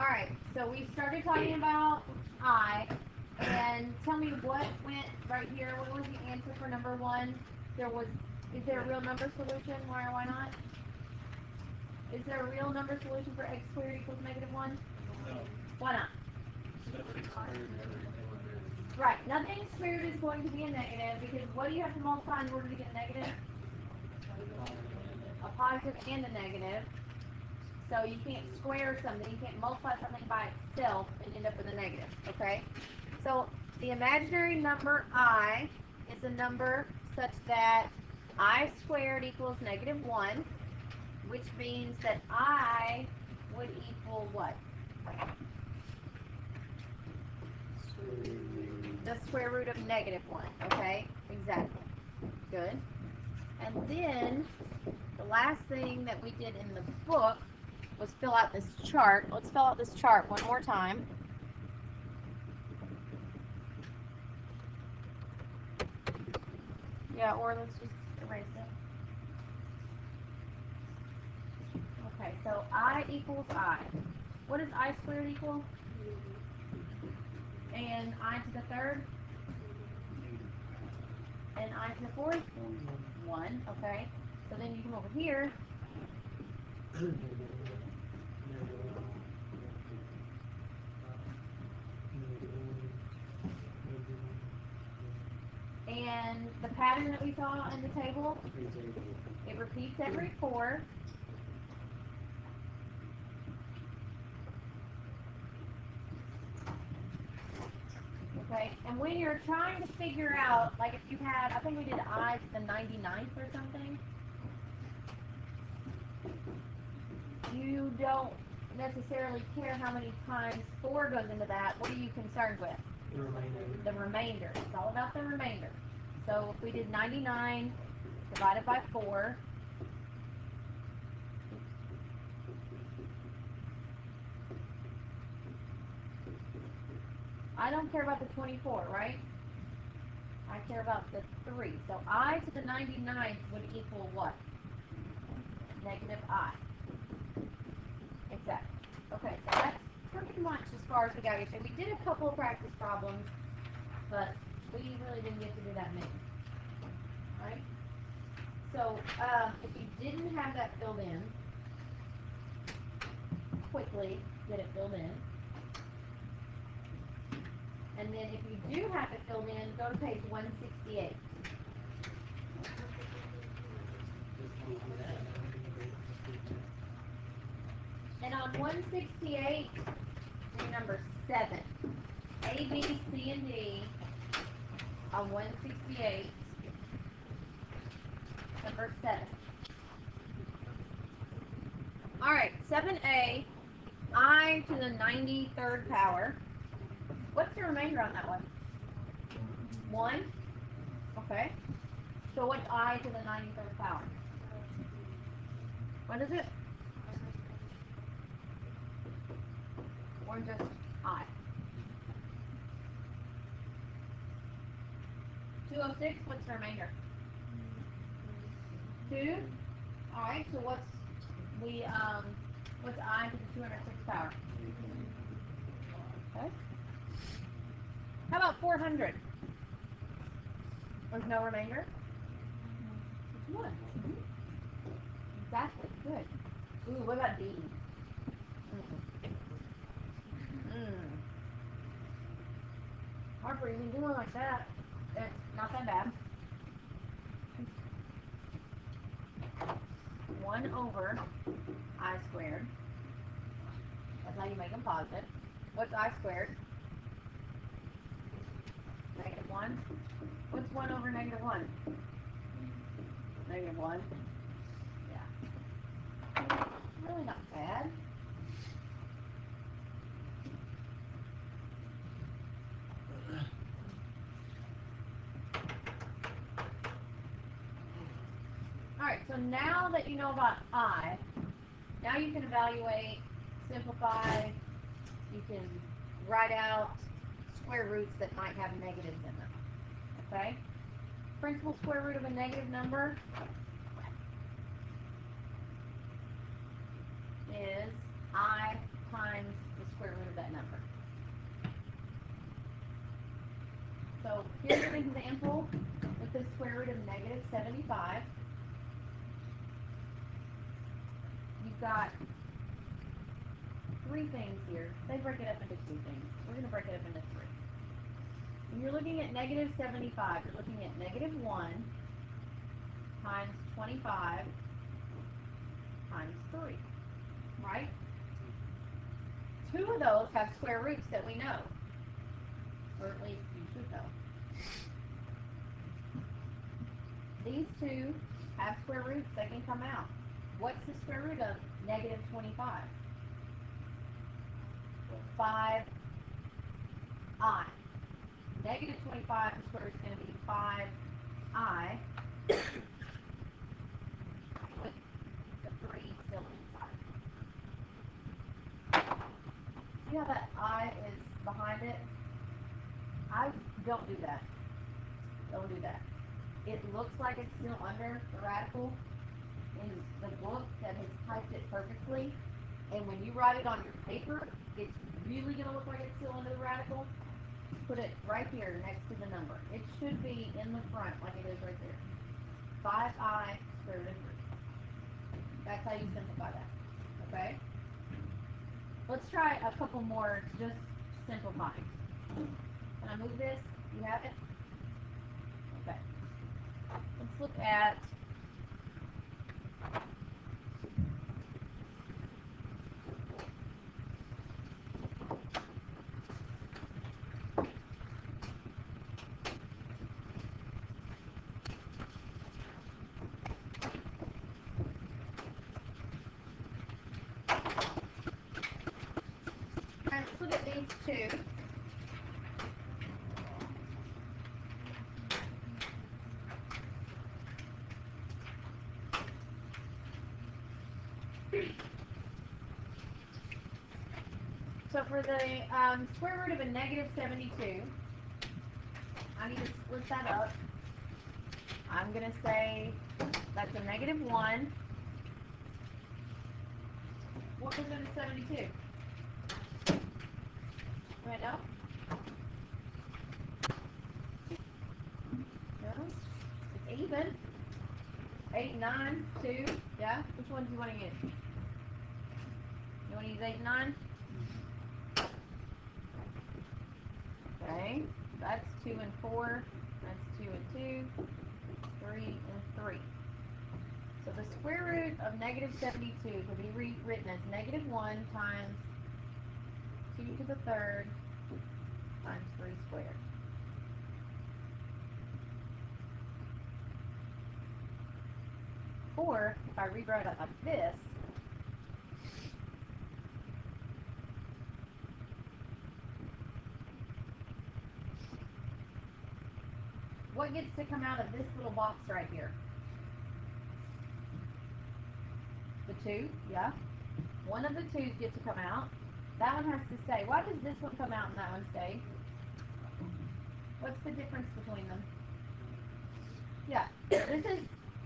Alright, so we started talking about I, and tell me what went right here. What was the answer for number 1? Is there a real number solution? Why or why not? Is there a real number solution for x squared equals negative 1? No. Why not? Right, nothing squared is going to be a negative, because what do you have to multiply in order to get a negative? A positive and a negative. So you can't square something, you can't multiply something by itself and end up with a negative, okay? So the imaginary number I is a number such that I squared equals negative 1, which means that I would equal what? The square root of negative 1, okay? Exactly. Good. And then the last thing that we did in the book was fill out this chart. Let's fill out this chart one more time. Yeah, or let's just erase it. Okay, so I equals I. What does I squared equal? And I to the third? And I to the fourth? 1, okay. So then you come over here. And the pattern that we saw in the table, it repeats every 4. Okay, and when you're trying to figure out, like if you had, I think we did I to the 99th or something, you don't necessarily care how many times 4 goes into that. What are you concerned with? The remainder. The remainder. It's all about the remainder. So if we did 99 divided by 4, I don't care about the 24, right? I care about the 3. So I to the 99th would equal what? Negative I. Exactly. Okay, so that's pretty much as far as we got yesterday. We did a couple of practice problems, but we really didn't get to do that many. Right? So if you didn't have that filled in, quickly get it filled in. And then if you do have it filled in, go to page 168. And on 168, do number 7. A, B, C, and D on 168, number 7. Alright, 7A, I to the 93rd power. What's the remainder on that one? 1? Okay. So what's I to the 93rd power? What is it? Or just I? 206, what's the remainder? 2? Alright, so what's I to the 206th power? Okay. How about 400? There's no remainder? It's 1. Exactly, good. Ooh, what about D? Harper, you've been doing like that. It's not that bad. 1 over I squared. That's how you make them positive. What's I squared? Negative 1. What's 1 over negative 1? Negative 1. Yeah. Really not bad. Alright, so now that you know about I, now you can evaluate, simplify, you can write out square roots that might have negatives in them. Okay? Principal square root of a negative number is I times the square Here's an example with the square root of negative 75. You've got three things here. They break it up into two things. We're going to break it up into three. When you're looking at negative 75, you're looking at negative 1 times 25 times 3, right? Two of those have square roots that we know, or at least you should know. These two have square roots that can come out. What's the square root of negative 25? 5i. Negative 25 square root is going to be 5i with the 3 still inside. See how that I is behind it? Don't do that. Don't do that. It looks like it's still under the radical in the book that has typed it perfectly. And when you write it on your paper, it's really going to look like it's still under the radical. Put it right here next to the number. It should be in the front like it is right there. 5i square root of 3. That's how you simplify that. Okay? Let's try a couple more just simplifying. Can I move this? You have it? Okay. Let's look at these two. So for the square root of a negative 72, I need to split that up. I'm going to say that's a negative 1. What goes into 72? Right now? No. It's even. 8, 9, 2. Yeah? Which one do you want to use? You want to use 8 and 9? Okay. That's 2 and 4. That's 2 and 2. 3 and 3. So the square root of negative 72 can be rewritten as negative 1 times 2 to the third times 3 squared. Or, if I rewrote it like this, what gets to come out of this little box right here? The 2, yeah. One of the 2's get to come out. That one has to stay. Why does this one come out and that one stay? What's the difference between them? Yeah, this is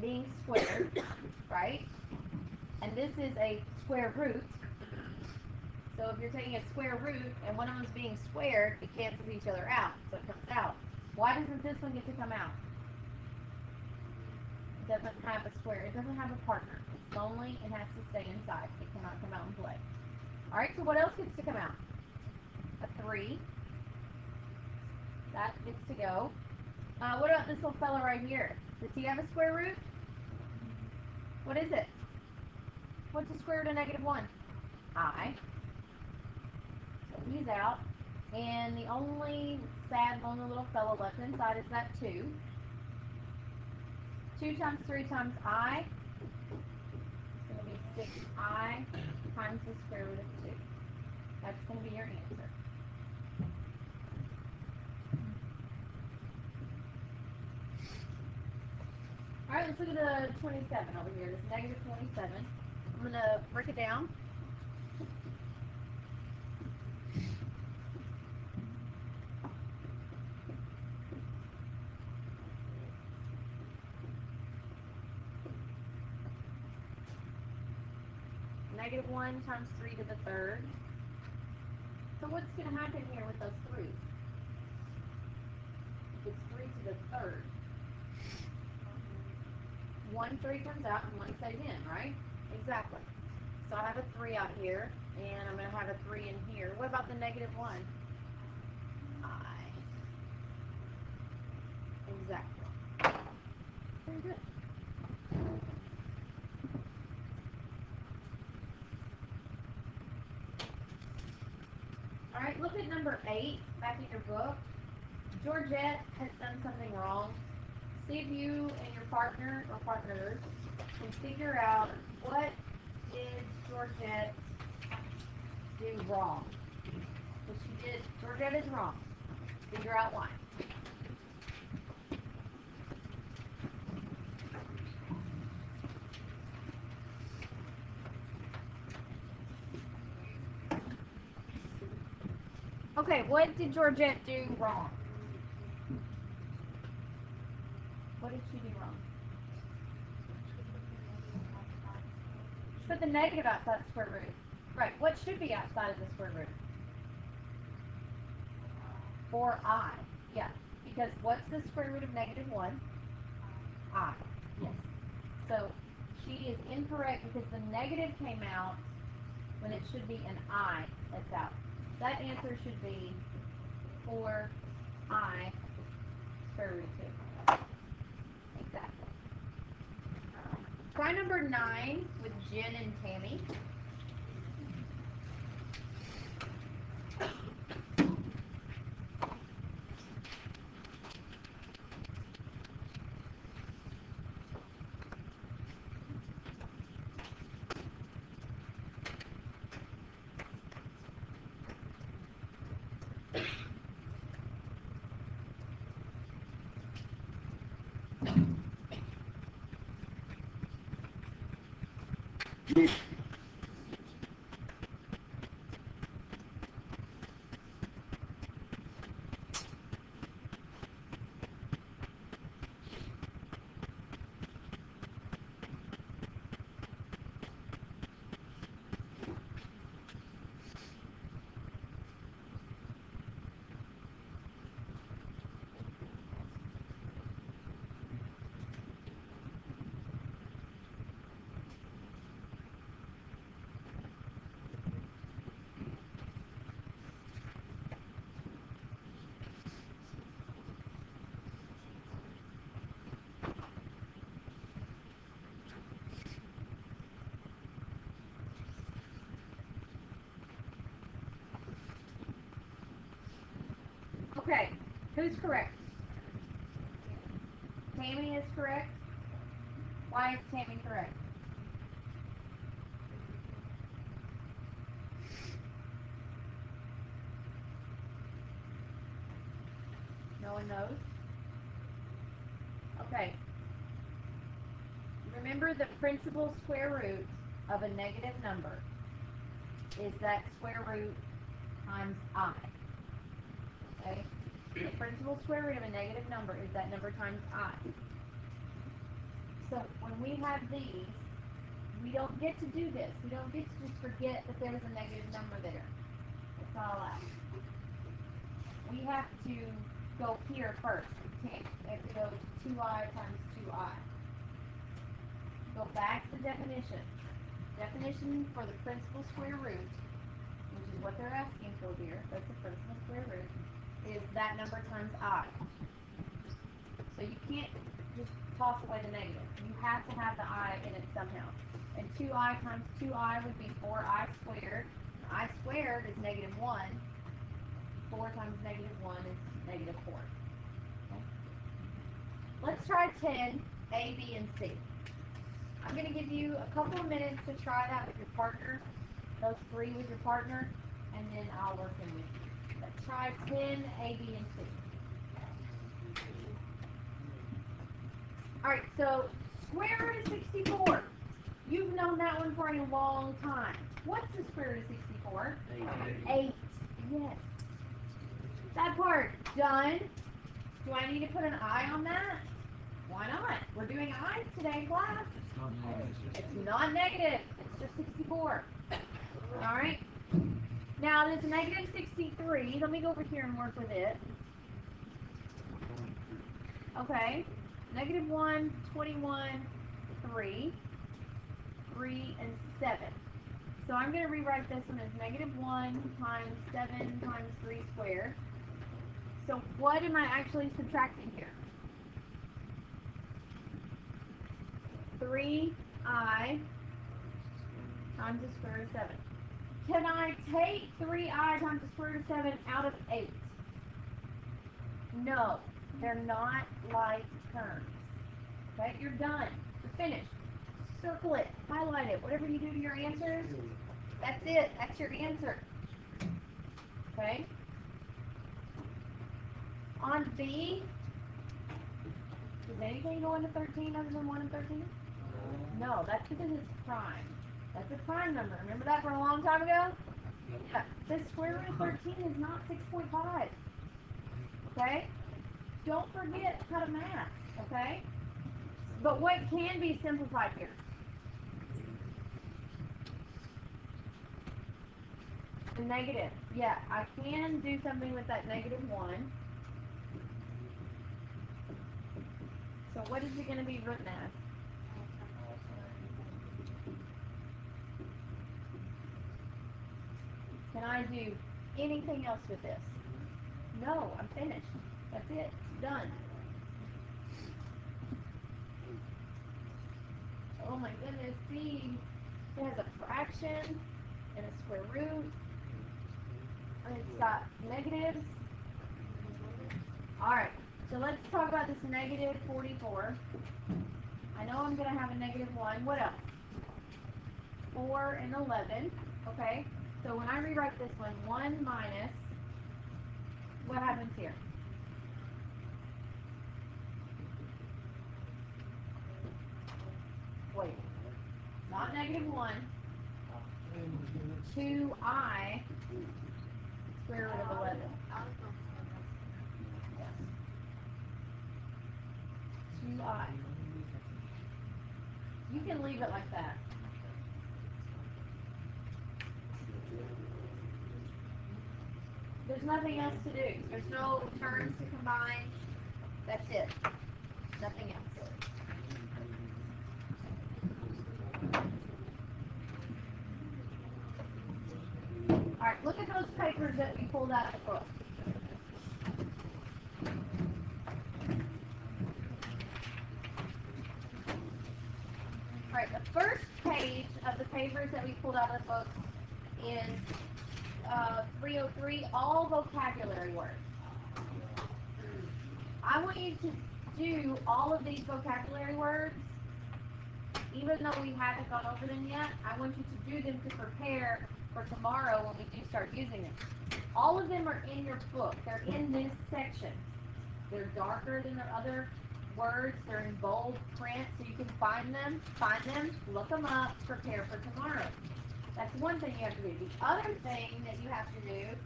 being squared, right? And this is a square root. So if you're taking a square root and one of them is being squared, it cancels each other out, so it comes out. Why doesn't this one get to come out? It doesn't have a square. It doesn't have a partner. It's lonely. It has to stay inside. It cannot come out and play. All right, so what else gets to come out? A 3. That gets to go. What about this little fella right here? Does he have a square root? What is it? What's the square root of negative 1? I. So he's out. And the only sad, lonely little fellow left inside is that 2. 2 times 3 times I. It's going to be 6i times the square root of 2. That's going to be your answer. Alright, let's look at the 27 over here. This negative 27. I'm going to break it down. Negative 1 times 3 to the third. So what's going to happen here with those 3's? It's 3 to the third. 1 3 comes out and 1 stays in, right? Exactly. So I have a 3 out here, and I'm going to have a 3 in here. What about the negative 1? I. Exactly. Very good. All right, look at number 8 back in your book. Georgette has done something wrong. See if you and your partner or partners can figure out what did Georgette do wrong. What she did, Georgette is wrong. Figure out why. Okay, what did Georgette do wrong? What did she do wrong? She put the negative outside the square root. Right, what should be outside of the square root? 4i. Yeah, because what's the square root of negative 1? I. Yes. So she is incorrect because the negative came out when it should be an I that's out. That answer should be 4i square root 2. Exactly. Try number 9 with Jen and Tammy. Okay, who's correct? Tammy is correct. Why is Tammy correct? No one knows? Okay. Remember the principal square root of a negative number is that square root times I. Okay? The principal square root of a negative number is that number times I. So when we have these, we don't get to do this. We don't get to just forget that there's a negative number there. It's not allowed. We have to go here first. We can't. We have to go 2i times 2i. Go back to the definition. Definition for the principal square root, which is what they're asking for here, that's the principal square root, is that number times I. So you can't just toss away the negative. You have to have the I in it somehow. And 2i times 2i would be 4i squared. I squared is negative 1. 4 times negative 1 is negative 4. Okay. Let's try 10, A, B, and C. I'm going to give you a couple of minutes to try that with your partner, those 3 with your partner, and then I'll work in with you. Let's try 10, A, B, and C. Alright, so square root of 64. You've known that one for a long time. What's the square root of 64? 8. Yes. That part, done. Do I need to put an I on that? Why not? We're doing I's today, class. It's not negative. It's just 64. Alright? Now, this negative 63, let me go over here and work with it. Okay. -1, 21, 3, 3, and 7. So I'm going to rewrite this one as -1 times 7 times 3 squared. So what am I actually subtracting here? 3i times the square root of 7. Can I take 3i times the square root of 7 out of 8? No, they're not like terms. Okay, you're done. You're finished. Circle it, highlight it, whatever you do to your answers, that's it. That's your answer. Okay? On B, does anything go into 13 other than 1 and 13? No, that's because it's prime. That's a prime number. Remember that from a long time ago? Yeah. The square root of 13 is not 6.5. Okay? Don't forget how to math. Okay? But what can be simplified here? The negative. Yeah, I can do something with that -1. So what is it going to be written as? Can I do anything else with this? No, I'm finished. That's it. Done. Oh my goodness, see, it has a fraction and a square root. And it's got negatives. Alright, so let's talk about this -44. I know I'm going to have a -1. What else? 4 and 11. Okay, so when I rewrite this one, 1 minus, what happens here? Wait, not -1. 2i square root of 11. Yes. 2i. You can leave it like that. There's nothing else to do. There's no terms to combine. That's it. Nothing else. Alright, look at those papers that we pulled out of the book. Alright, the first page of the papers that we pulled out of the book is 303, all vocabulary words. I want you to do all of these vocabulary words, even though we haven't gone over them yet. I want you to do them to prepare for tomorrow when we do start using them. All of them are in your book. They're in this section. They're darker than the other words. They're in bold print, so you can find them, look them up, prepare for tomorrow. That's one thing you have to do. The other thing that you have to do,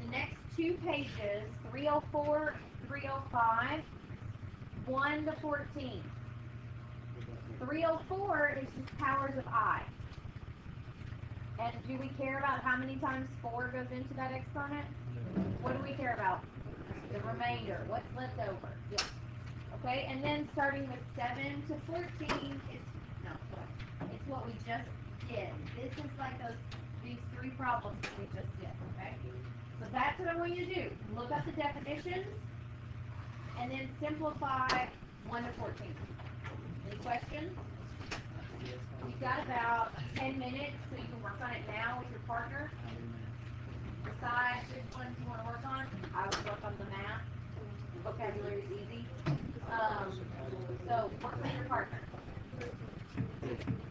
the next 2 pages, 304, 305, 1 to 14. 304 is just powers of I. And do we care about how many times 4 goes into that exponent? What do we care about? The remainder. What's left over? Yeah. Okay, and then starting with 7 to 14 is it's what we just did. This is like these 3 problems that we just did. Okay, so that's what I want you to do. Look up the definitions and then simplify 1 to 14. Any questions? You've got about 10 minutes, so you can work on it now with your partner. Decide which ones you want to work on. I would work on the math. Vocabulary is easy. So work with your partner.